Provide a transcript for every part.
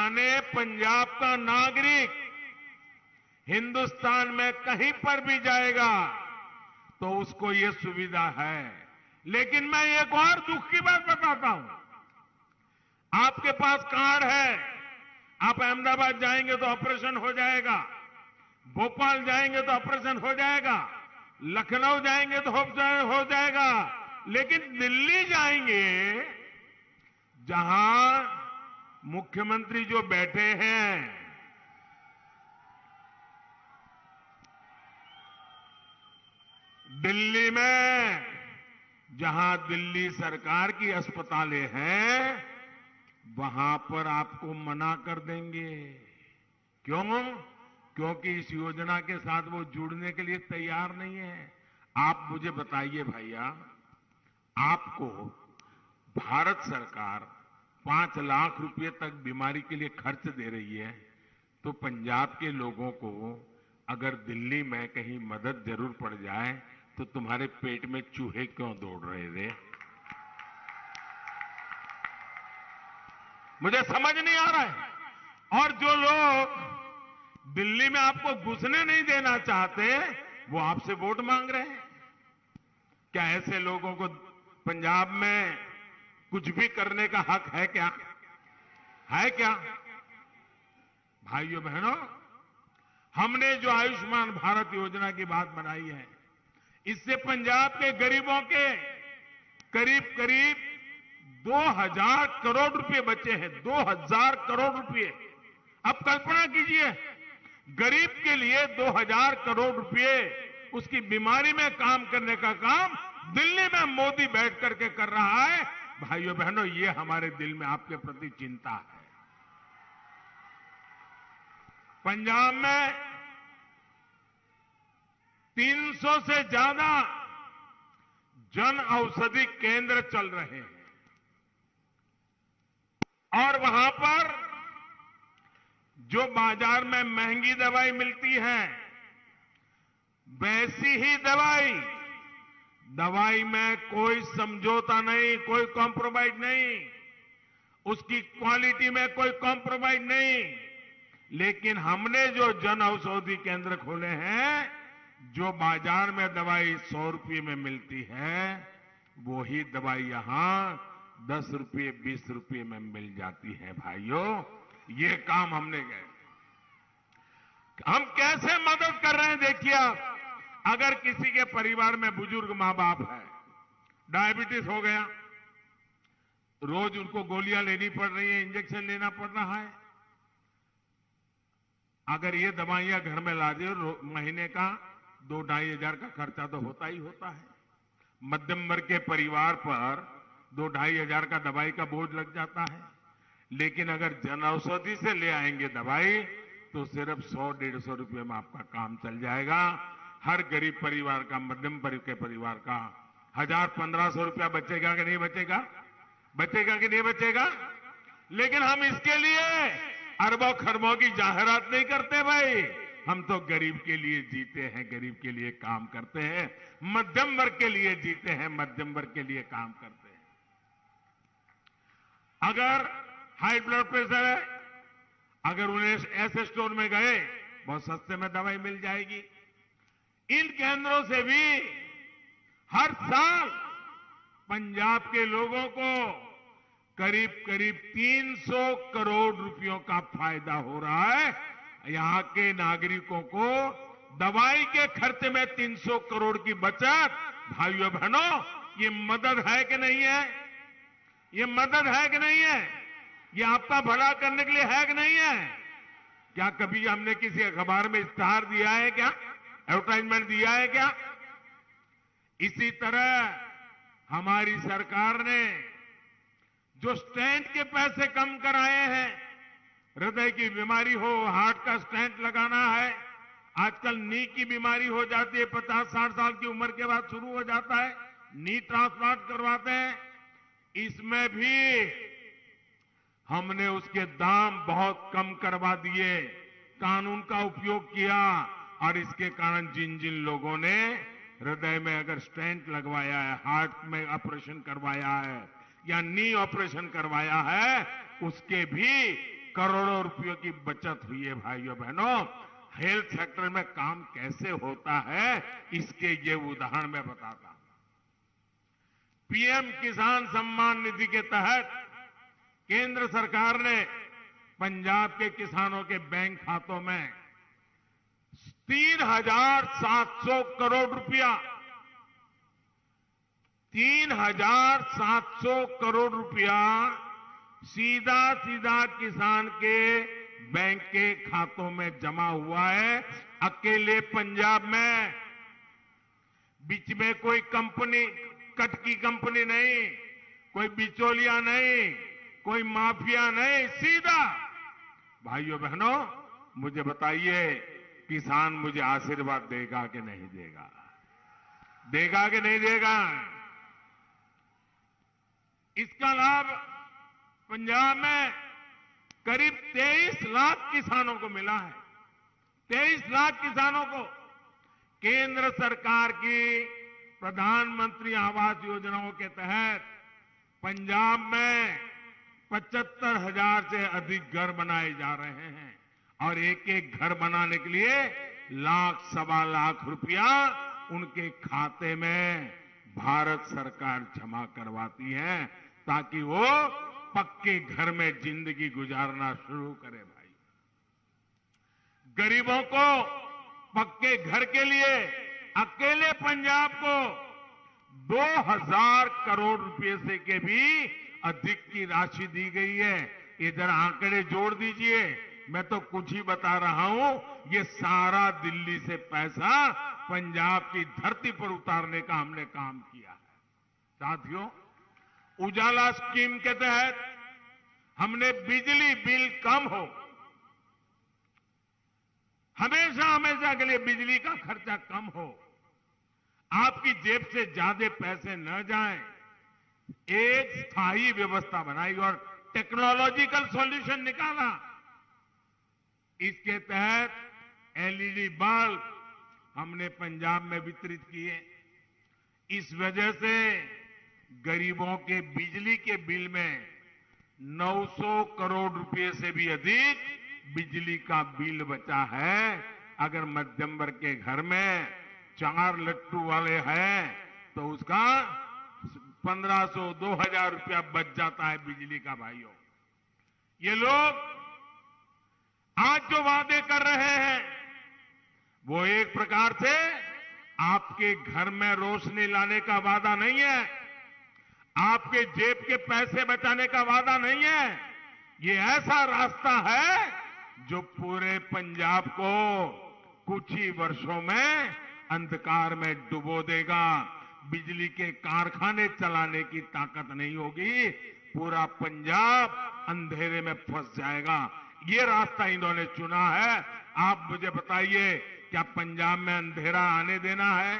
यानी पंजाब का नागरिक हिंदुस्तान में कहीं पर भी जाएगा तो उसको ये सुविधा है। लेकिन मैं एक और दुख की बात बताता हूं। आपके पास कार्ड है, आप अहमदाबाद जाएंगे तो ऑपरेशन हो जाएगा, भोपाल जाएंगे तो ऑपरेशन हो जाएगा, लखनऊ जाएंगे तो हो जाएगा, लेकिन दिल्ली जाएंगे जहां मुख्यमंत्री जो बैठे हैं, दिल्ली में जहां दिल्ली सरकार की अस्पतालें हैं, वहां पर आपको मना कर देंगे। क्यों? क्योंकि इस योजना के साथ वो जुड़ने के लिए तैयार नहीं है। आप मुझे बताइए भैया, आपको भारत सरकार 5 लाख रुपए तक बीमारी के लिए खर्च दे रही है, तो पंजाब के लोगों को अगर दिल्ली में कहीं मदद जरूर पड़ जाए तो तुम्हारे पेट में चूहे क्यों दौड़ रहे थे? मुझे समझ नहीं आ रहा है। और जो लोग दिल्ली में आपको घुसने नहीं देना चाहते, वो आपसे वोट मांग रहे हैं। क्या ऐसे लोगों को पंजाब में कुछ भी करने का हक है क्या? है क्या? भाइयों बहनों, हमने जो आयुष्मान भारत योजना की बात बनाई है, इससे पंजाब के गरीबों के करीब करीब 2000 करोड़ रुपए बचे हैं। 2000 करोड़ रुपए। अब कल्पना कीजिए, गरीब के लिए 2000 करोड़ रुपए उसकी बीमारी में काम करने का काम दिल्ली में मोदी बैठ करके कर रहा है। भाइयों बहनों, ये हमारे दिल में आपके प्रति चिंता है। पंजाब में 300 से ज्यादा जन औषधि केंद्र चल रहे हैं और वहां पर जो बाजार में महंगी दवाई मिलती है, वैसी ही दवाई में कोई समझौता नहीं, कोई कॉम्प्रोमाइज नहीं, उसकी क्वालिटी में कोई कॉम्प्रोमाइज नहीं। लेकिन हमने जो जन औषधि केंद्र खोले हैं, जो बाजार में दवाई 100 रुपये में मिलती है, वही दवाई यहां 10 रुपये 20 रुपये में मिल जाती है। भाइयों, ये काम हमने किया। हम कैसे मदद कर रहे हैं देखिए आप। अगर किसी के परिवार में बुजुर्ग मां बाप है, डायबिटीज हो गया, रोज उनको गोलियां लेनी पड़ रही है, इंजेक्शन लेना पड़ रहा है, अगर ये दवाइयां घर में ला दे, महीने का 2-2.5 हजार का खर्चा तो होता ही होता है। मध्यम वर्ग के परिवार पर 2-2.5 हजार का दवाई का बोझ लग जाता है। लेकिन अगर जन औषधि से ले आएंगे दवाई, तो सिर्फ 100-150 रुपये में आपका काम चल जाएगा। हर गरीब परिवार का, मध्यम वर्ग के परिवार का 1000-1500 रुपया बचेगा कि नहीं बचेगा? बचेगा कि नहीं बचेगा? लेकिन हम इसके लिए अरबों खरबों की जाहिरात नहीं करते भाई। हम तो गरीब के लिए जीते हैं, गरीब के लिए काम करते हैं, मध्यम वर्ग के लिए जीते हैं, मध्यम वर्ग के लिए काम करते हैं। अगर हाई ब्लड प्रेशर है, अगर उन्हें ऐसे स्टोर में गए, बहुत सस्ते में दवाई मिल जाएगी। इन केंद्रों से भी हर साल पंजाब के लोगों को करीब करीब 300 करोड़ रुपयों का फायदा हो रहा है। यहां के नागरिकों को दवाई के खर्चे में 300 करोड़ की बचत। भाइयों बहनों, ये मदद है कि नहीं है? ये मदद है कि नहीं है? ये आपका भला करने के लिए है कि नहीं है? क्या कभी हमने किसी अखबार में इश्तिहार दिया है क्या? एडवर्टाइजमेंट दिया है क्या? इसी तरह हमारी सरकार ने जो स्टेंट के पैसे कम कराए हैं, हृदय की बीमारी हो, हार्ट का स्टेंट लगाना है, आजकल नी की बीमारी हो जाती है, 50-60 साल की उम्र के बाद शुरू हो जाता है, नी ट्रांसप्लांट करवाते हैं, इसमें भी हमने उसके दाम बहुत कम करवा दिए, कानून का उपयोग किया। और इसके कारण जिन जिन लोगों ने हृदय में अगर स्टेंट लगवाया है, हार्ट में ऑपरेशन करवाया है या नी ऑपरेशन करवाया है, उसके भी करोड़ों रुपयों की बचत हुई है। भाइयों बहनों, हेल्थ सेक्टर में काम कैसे होता है, इसके ये उदाहरण मैं बताता हूं। पीएम किसान सम्मान निधि के तहत केंद्र सरकार ने पंजाब के किसानों के बैंक खातों में 3,700 करोड़ रुपया 3,700 करोड़ रुपया सीधा सीधा किसान के बैंक के खातों में जमा हुआ है। अकेले पंजाब में, बीच में कोई कंपनी, कट की कंपनी नहीं, कोई बिचौलिया नहीं, कोई माफिया नहीं, सीधा। भाइयों बहनों, मुझे बताइए, किसान मुझे आशीर्वाद देगा कि नहीं देगा? देगा कि नहीं देगा? इसका लाभ पंजाब में करीब 23 लाख किसानों को मिला है। 23 लाख किसानों को केंद्र सरकार की प्रधानमंत्री आवास योजनाओं के तहत पंजाब में 75,000 से अधिक घर बनाए जा रहे हैं और एक एक घर बनाने के लिए लाख सवा लाख रुपया उनके खाते में भारत सरकार जमा करवाती है ताकि वो पक्के घर में जिंदगी गुजारना शुरू करे। भाई, गरीबों को पक्के घर के लिए अकेले पंजाब को 2,000 करोड़ रुपए से के भी अधिक की राशि दी गई है। ये जरा आंकड़े जोड़ दीजिए, मैं तो कुछ ही बता रहा हूं, ये सारा दिल्ली से पैसा पंजाब की धरती पर उतारने का हमने काम किया है। साथियों, उजाला स्कीम के तहत हमने बिजली बिल कम हो, हमेशा हमेशा के लिए बिजली का खर्चा कम हो, आपकी जेब से ज्यादा पैसे न जाएं, एक स्थायी व्यवस्था बनाई और टेक्नोलॉजिकल सॉल्यूशन निकाला। इसके तहत एलईडी बल्ब हमने पंजाब में वितरित किए। इस वजह से गरीबों के बिजली के बिल में 900 करोड़ रुपए से भी अधिक बिजली का बिल बचा है। अगर मध्यम वर्ग के घर में 4 लट्टू वाले हैं तो उसका 1,500 2,000 रुपया बच जाता है बिजली का। भाइयों, ये लोग आज जो वादे कर रहे हैं वो एक प्रकार से आपके घर में रोशनी लाने का वादा नहीं है, आपके जेब के पैसे बचाने का वादा नहीं है। ये ऐसा रास्ता है जो पूरे पंजाब को कुछ ही वर्षों में अंधकार में डुबो देगा। बिजली के कारखाने चलाने की ताकत नहीं होगी, पूरा पंजाब अंधेरे में फंस जाएगा। ये रास्ता इन्होंने चुना है। आप मुझे बताइए, क्या पंजाब में अंधेरा आने देना है?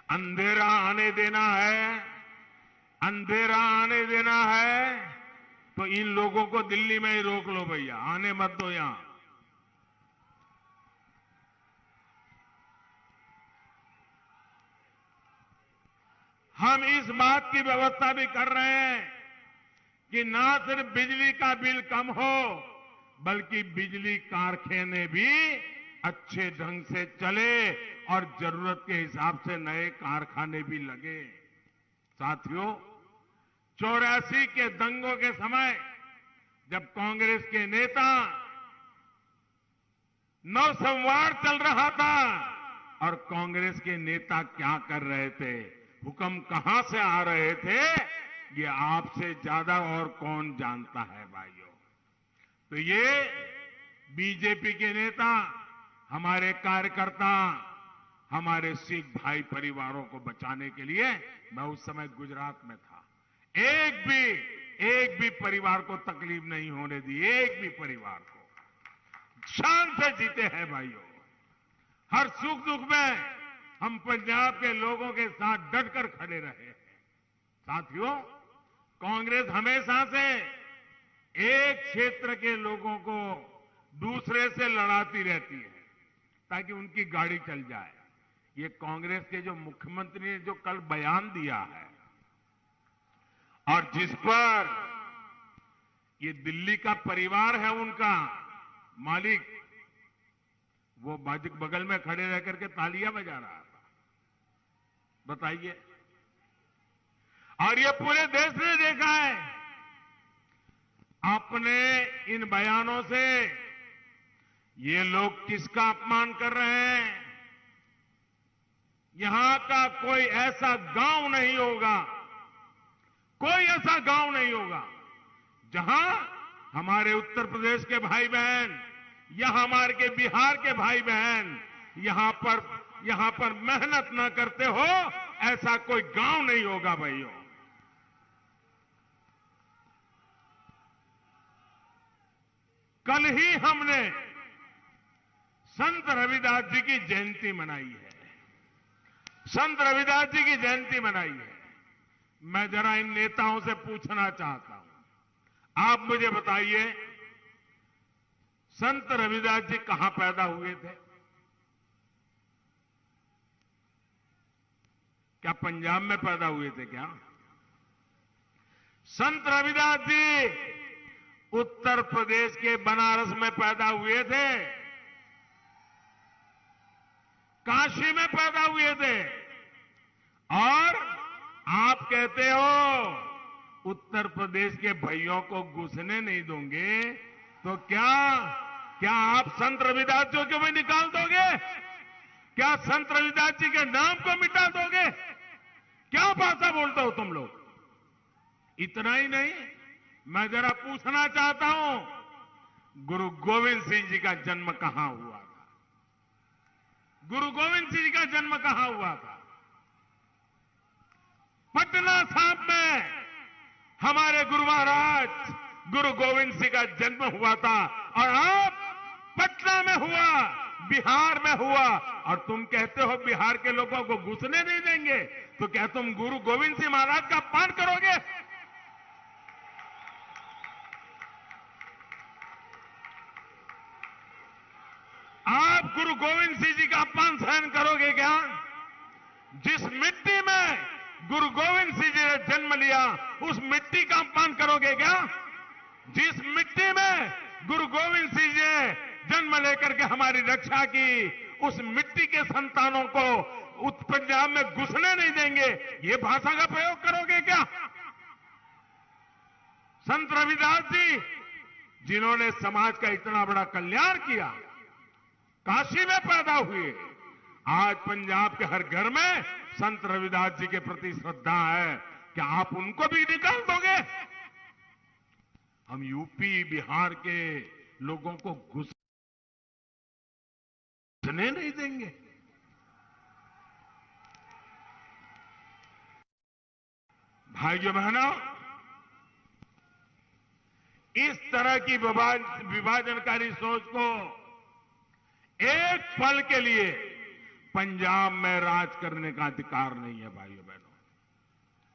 अंधेरा आने देना है? अंधेरा आने देना है तो इन लोगों को दिल्ली में ही रोक लो भैया, आने मत दो यहां। हम इस बात की व्यवस्था भी कर रहे हैं कि ना सिर्फ बिजली का बिल कम हो, बल्कि बिजली कारखाने भी अच्छे ढंग से चले और जरूरत के हिसाब से नए कारखाने भी लगे। साथियों, 84 के दंगों के समय जब कांग्रेस के नेता नौसंवार चल रहा था और कांग्रेस के नेता क्या कर रहे थे, हुक्म कहां से आ रहे थे, ये आपसे ज्यादा और कौन जानता है भाइयों। तो ये बीजेपी के नेता, हमारे कार्यकर्ता, हमारे सिख भाई परिवारों को बचाने के लिए, मैं उस समय गुजरात में था, एक भी परिवार को तकलीफ नहीं होने दी, एक भी परिवार को शान से जीते हैं भाइयों। हर सुख दुख में हम पंजाब के लोगों के साथ डटकर खड़े रहे हैं। साथियों, कांग्रेस हमेशा से एक क्षेत्र के लोगों को दूसरे से लड़ाती रहती है ताकि उनकी गाड़ी चल जाए। ये कांग्रेस के जो मुख्यमंत्री ने जो कल बयान दिया है और जिस पर ये दिल्ली का परिवार है उनका मालिक, वो बगल में खड़े रह करके तालियां बजा रहा था। बताइए। और ये पूरे देश ने देखा है। अपने इन बयानों से ये लोग किसका अपमान कर रहे हैं। यहां का कोई ऐसा गांव नहीं होगा, कोई ऐसा गांव नहीं होगा जहां हमारे उत्तर प्रदेश के भाई बहन या हमारे के बिहार के भाई बहन यहां पर मेहनत न करते हो। ऐसा कोई गांव नहीं होगा भाइयों। कल ही हमने संत रविदास जी की जयंती मनाई है। संत रविदास जी की जयंती मनाई है। मैं जरा इन नेताओं से पूछना चाहता हूं, आप मुझे बताइए, संत रविदास जी कहां पैदा हुए थे? क्या पंजाब में पैदा हुए थे क्या? संत रविदास जी उत्तर प्रदेश के बनारस में पैदा हुए थे, काशी में पैदा हुए थे। और आप कहते हो उत्तर प्रदेश के भाइयों को घुसने नहीं दोगे, तो क्या आप संत रविदास जी को भी निकाल दोगे? क्या संत रविदास जी के नाम को मिटा दोगे? क्या भाषा बोलते हो तुम लोग? इतना ही नहीं, मैं जरा पूछना चाहता हूं, गुरु गोविंद सिंह जी का जन्म कहां हुआ था? गुरु गोविंद सिंह जी का जन्म कहां हुआ था? पटना साहिब में हमारे गुरु महाराज गुरु गोविंद सिंह का जन्म हुआ था। और आप पटना में हुआ, बिहार में हुआ, और तुम कहते हो बिहार के लोगों को घुसने नहीं देंगे। तो क्या तुम गुरु गोविंद सिंह महाराज का अपमान करोगे? आप गुरु गोविंद सिंह जी का अपमान सहन करोगे क्या? जिस मिट्टी में गुरु गोविंद सिंह जी ने जन्म लिया, उस मिट्टी का अपमान करोगे क्या? जिस मिट्टी में गुरु गोविंद सिंह जी ने जन्म लेकर के हमारी रक्षा की, उस मिट्टी के संतानों को पंजाब में घुसने नहीं देंगे, ये भाषा का प्रयोग करोगे क्या? संत रविदास जी, जिन्होंने समाज का इतना बड़ा कल्याण किया, काशी में पैदा हुए, आज पंजाब के हर घर में संत रविदास जी के प्रति श्रद्धा है। क्या आप उनको भी निकाल दोगे? हम यूपी बिहार के लोगों को घुसने नहीं देंगे। भाइयों बहनों, इस तरह की विभाजनकारी सोच को एक पल के लिए पंजाब में राज करने का अधिकार नहीं है।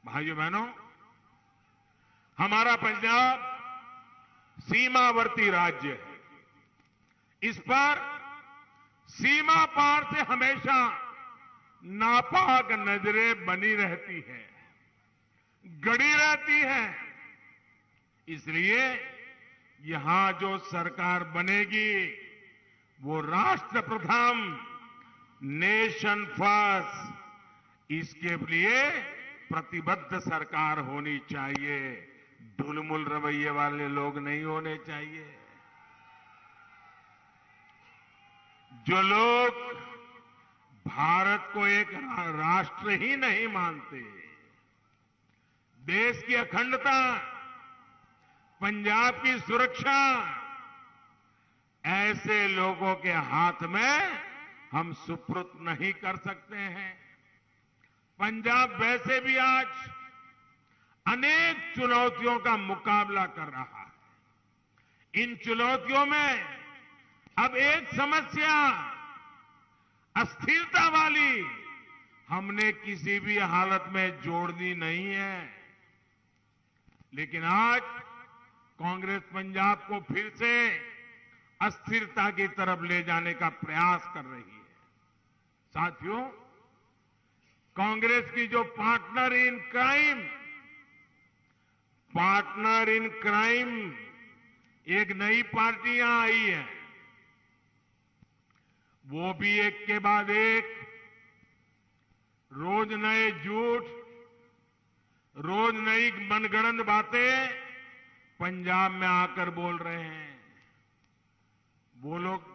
भाइयों बहनों, हमारा पंजाब सीमावर्ती राज्य है। इस पर सीमा पार से हमेशा नापाक नजरें बनी रहती हैं, गड़ी रहती हैं। इसलिए यहां जो सरकार बनेगी वो राष्ट्र प्रथम, नेशन फर्स्ट, इसके लिए प्रतिबद्ध सरकार होनी चाहिए। ढुलमुल रवैये वाले लोग नहीं होने चाहिए। जो लोग भारत को एक राष्ट्र ही नहीं मानते, देश की अखंडता, पंजाब की सुरक्षा, ऐसे लोगों के हाथ में हम सुपुर्द नहीं कर सकते हैं। पंजाब वैसे भी आज अनेक चुनौतियों का मुकाबला कर रहा है। इन चुनौतियों में अब एक समस्या अस्थिरता वाली हमने किसी भी हालत में जोड़नी नहीं है। लेकिन आज कांग्रेस पंजाब को फिर से अस्थिरता की तरफ ले जाने का प्रयास कर रही है। साथियों, कांग्रेस की जो पार्टनर इन क्राइम एक नई पार्टियां आई हैं, वो भी एक के बाद एक रोज नए झूठ, रोज नई मनगढ़ंत बातें पंजाब में आकर बोल रहे हैं। वो लोग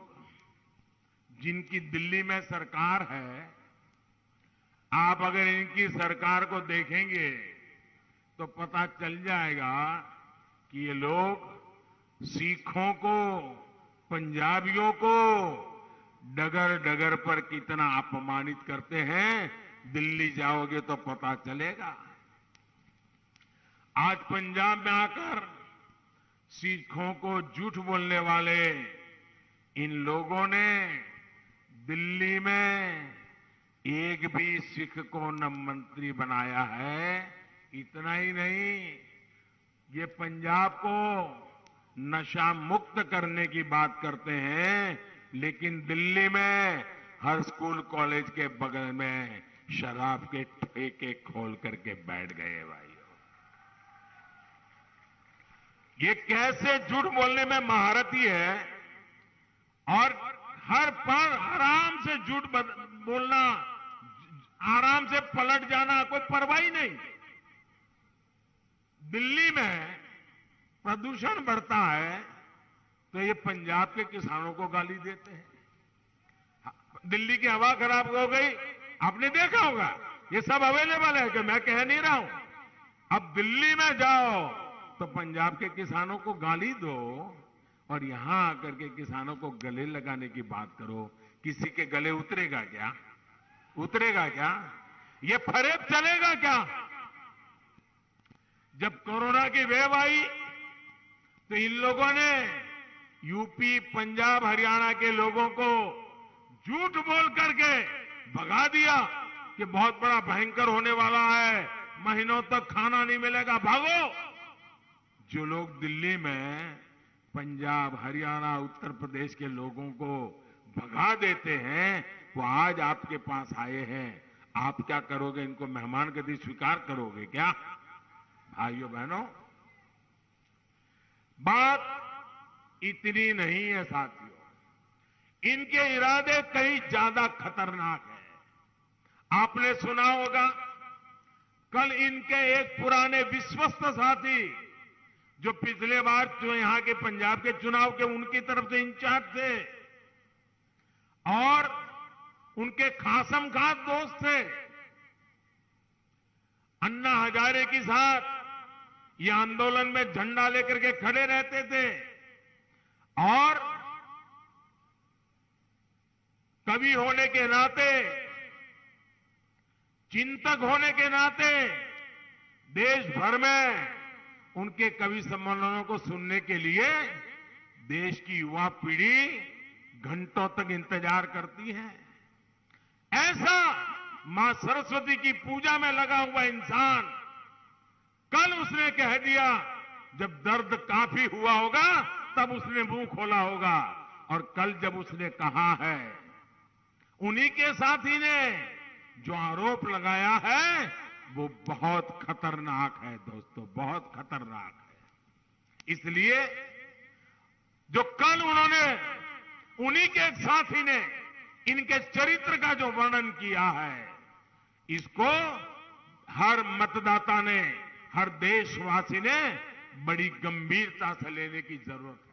जिनकी दिल्ली में सरकार है, आप अगर इनकी सरकार को देखेंगे तो पता चल जाएगा कि ये लोग सिखों को, पंजाबियों को डगर डगर पर कितना अपमानित करते हैं। दिल्ली जाओगे तो पता चलेगा। आज पंजाब में आकर सिखों को झूठ बोलने वाले इन लोगों ने दिल्ली में एक भी सिख को न मंत्री बनाया है। इतना ही नहीं, ये पंजाब को नशा मुक्त करने की बात करते हैं, लेकिन दिल्ली में हर स्कूल कॉलेज के बगल में शराब के ठेके खोल करके बैठ गए भाइयों। ये कैसे झूठ बोलने में महारथी है और हर पल आराम से झूठ बोलना, आराम से पलट जाना, कोई परवाह ही नहीं। दिल्ली में प्रदूषण बढ़ता है तो ये पंजाब के किसानों को गाली देते हैं। दिल्ली की हवा खराब हो गई, आपने देखा होगा, ये सब अवेलेबल है कि मैं कह नहीं रहा हूं। अब दिल्ली में जाओ तो पंजाब के किसानों को गाली दो और यहां आकर के किसानों को गले लगाने की बात करो। किसी के गले उतरेगा क्या? उतरेगा क्या? ये फरेब चलेगा क्या? जब कोरोना की वेव आई तो इन लोगों ने यूपी, पंजाब, हरियाणा के लोगों को झूठ बोल करके भगा दिया कि बहुत बड़ा भयंकर होने वाला है, महीनों तक खाना नहीं मिलेगा, भागो। जो लोग दिल्ली में पंजाब, हरियाणा, उत्तर प्रदेश के लोगों को भगा देते हैं, वो आज आपके पास आए हैं। आप क्या करोगे? इनको मेहमान गति स्वीकार करोगे क्या? भाइयों बहनों, बात इतनी नहीं है साथियों, इनके इरादे कहीं ज्यादा खतरनाक है। आपने सुना होगा, कल इनके एक पुराने विश्वस्त साथी जो पिछले बार जो यहां के पंजाब के चुनाव के उनकी तरफ से इंचार्ज थे और उनके खासम खास दोस्त थे, अन्ना हजारे के साथ ये आंदोलन में झंडा लेकर के खड़े रहते थे और कवि होने के नाते, चिंतक होने के नाते देश भर में उनके कवि सम्मेलनों को सुनने के लिए देश की युवा पीढ़ी घंटों तक इंतजार करती है। ऐसा मां सरस्वती की पूजा में लगा हुआ इंसान कल उसने कह दिया, जब दर्द काफी हुआ होगा तब उसने मुंह खोला होगा। और कल जब उसने कहा है, उन्हीं के साथी ने जो आरोप लगाया है वो बहुत खतरनाक है दोस्तों, बहुत खतरनाक है। इसलिए जो कल उन्होंने, उन्हीं के एक साथी ने इनके चरित्र का जो वर्णन किया है, इसको हर मतदाता ने, हर देशवासी ने बड़ी गंभीरता से लेने की जरूरत है।